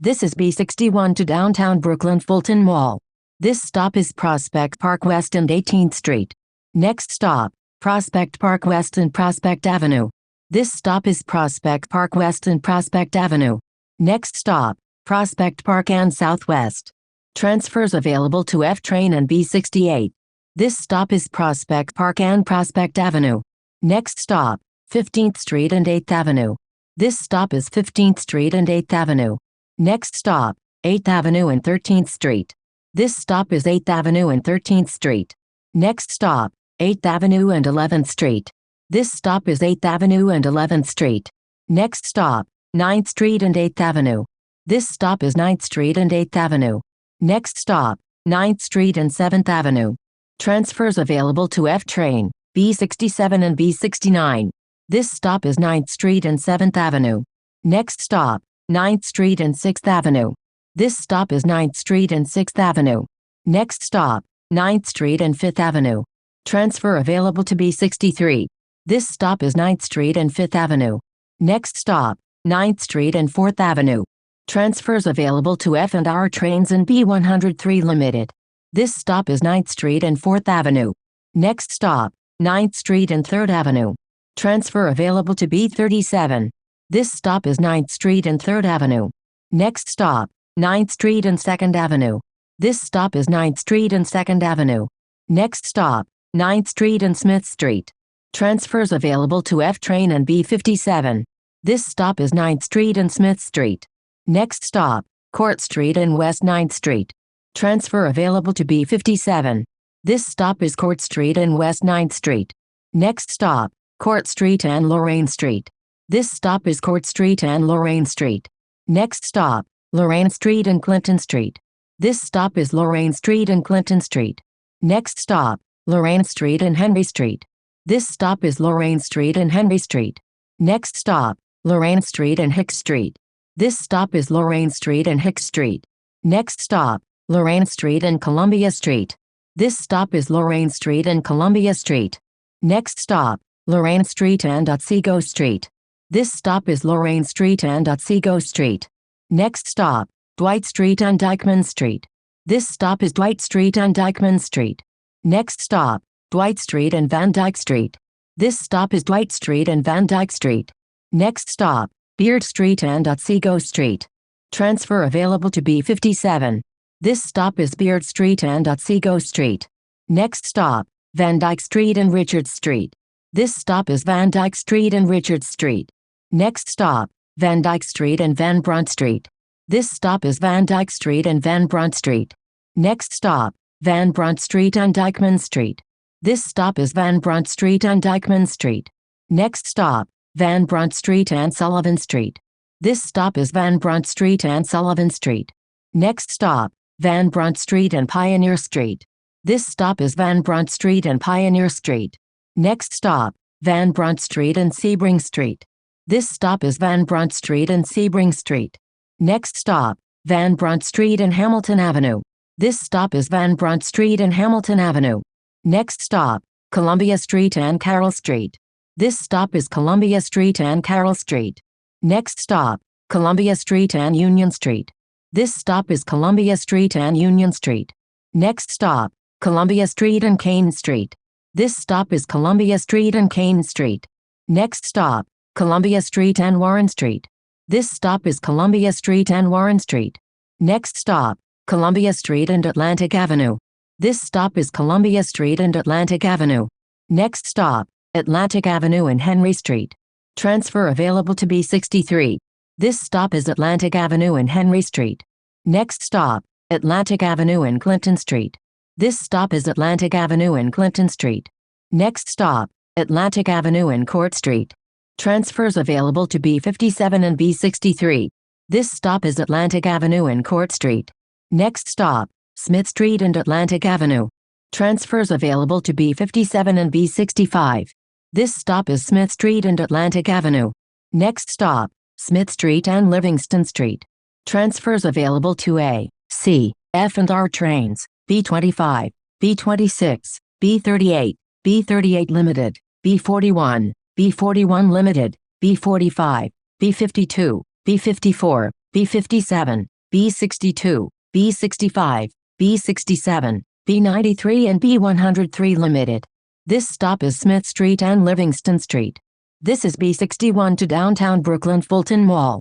This is B61 to downtown Brooklyn Fulton Mall. This stop is Prospect Park West and 18th Street. Next stop, Prospect Park West and Prospect Avenue. This stop is Prospect Park West and Prospect Avenue. Next stop, Prospect Park and Southwest. Transfers available to F train and B68. This stop is Prospect Park and Prospect Avenue. Next stop, 15th Street and 8th Avenue. This stop is 15th Street and 8th Avenue. Next stop, 8th Avenue and 13th Street. This stop is 8th Avenue and 13th Street. Next stop, 8th Avenue and 11th Street. This stop is 8th Avenue and 11th Street. Next stop, 9th Street and 8th Avenue. This stop is 9th Street and 8th Avenue. Next stop, 9th Street and 7th Avenue. Transfers available to F train, B67 and B69. This stop is 9th Street and 7th Avenue. Next stop, 9th Street and 6th Avenue. This stop is 9th Street and 6th Avenue. Next stop, 9th Street and 5th Avenue. Transfer available to B63. This stop is 9th Street and 5th Avenue. Next stop, 9th Street and 4th Avenue. Transfers available to F and R trains and B103 Limited. This stop is 9th Street and 4th Avenue. Next stop, 9th Street and 3rd Avenue. Transfer available to B37. This stop is 9th Street and 3rd Avenue. Next stop, 9th Street and 2nd Avenue. This stop is 9th Street and 2nd Avenue. Next stop, 9th Street and Smith Street. Transfers available to F train and B57. This stop is 9th Street and Smith Street. Next stop, Court Street and West 9th Street. Transfer available to B57. This stop is Court Street and West 9th Street. Next stop, Court Street and Lorraine Street. This stop is Court Street and Lorraine Street. Next stop, Lorraine Street and Clinton Street. This stop is Lorraine Street and Clinton Street. Next stop, Lorraine Street and Henry Street. This stop is Lorraine Street and Henry Street. Next stop, Lorraine Street and Hicks Street. This stop is Lorraine Street and Hicks Street. Next stop, Lorraine Street and Columbia Street. This stop is Lorraine Street and Columbia Street. Next stop, Lorraine Street and Otsego Street. This stop is Lorraine Street and Otsego Street. Next stop, Dwight Street and Dyckman Street. This stop is Dwight Street and Dyckman Street. Next stop, Dwight Street and Van Dyke Street. This stop is Dwight Street and Van Dyke Street. Next stop, Beard Street and Otsego Street. Transfer available to B57. This stop is Beard Street and Otsego Street. Next stop, Van Dyke Street and Richards Street. This stop is Van Dyke Street and Richards Street. Next stop, Van Dyke Street and Van Brunt Street. This stop is Van Dyke Street and Van Brunt Street. Next stop, Van Brunt Street and Dyckman Street. This stop is Van Brunt Street and Dyckman Street. Next stop, Van Brunt Street and Sullivan Street. This stop is Van Brunt Street and Sullivan Street. Next stop, Van Brunt Street and Pioneer Street. This stop is Van Brunt Street and Pioneer Street. Next stop, Van Brunt Street and Sebring Street. This stop is Van Brunt Street and Sebring Street. Next stop, Van Brunt Street and Hamilton Avenue. This stop is Van Brunt Street and Hamilton Avenue. Next stop, Columbia Street and Carroll Street. This stop is Columbia Street and Carroll Street. Next stop, Columbia Street and Union Street. This stop is Columbia Street and Union Street. Next stop, Columbia Street and Kane Street. This stop is Columbia Street and Kane Street. Next stop, Columbia Street and Warren Street. This stop is Columbia Street and Warren Street. Next stop, Columbia Street and Atlantic Avenue. This stop is Columbia Street and Atlantic Avenue. Next stop, Atlantic Avenue and Henry Street. Transfer available to B63. This stop is Atlantic Avenue and Henry Street. Next stop, Atlantic Avenue and Clinton Street. This stop is Atlantic Avenue and Clinton Street. Next stop, Atlantic Avenue and Court Street. Transfers available to B57 and B63. This stop is Atlantic Avenue and Court Street. Next stop, Smith Street and Atlantic Avenue. Transfers available to B57 and B65. This stop is Smith Street and Atlantic Avenue. Next stop, Smith Street and Livingston Street. Transfers available to A, C, F and R trains, B25, B26, B38, B38 Limited, B41, B41 Limited, B45, B52, B54, B57, B62, B65, B67, B93 and B103 Limited. This stop is Smith Street and Livingston Street. This is B61 to downtown Brooklyn Fulton Mall.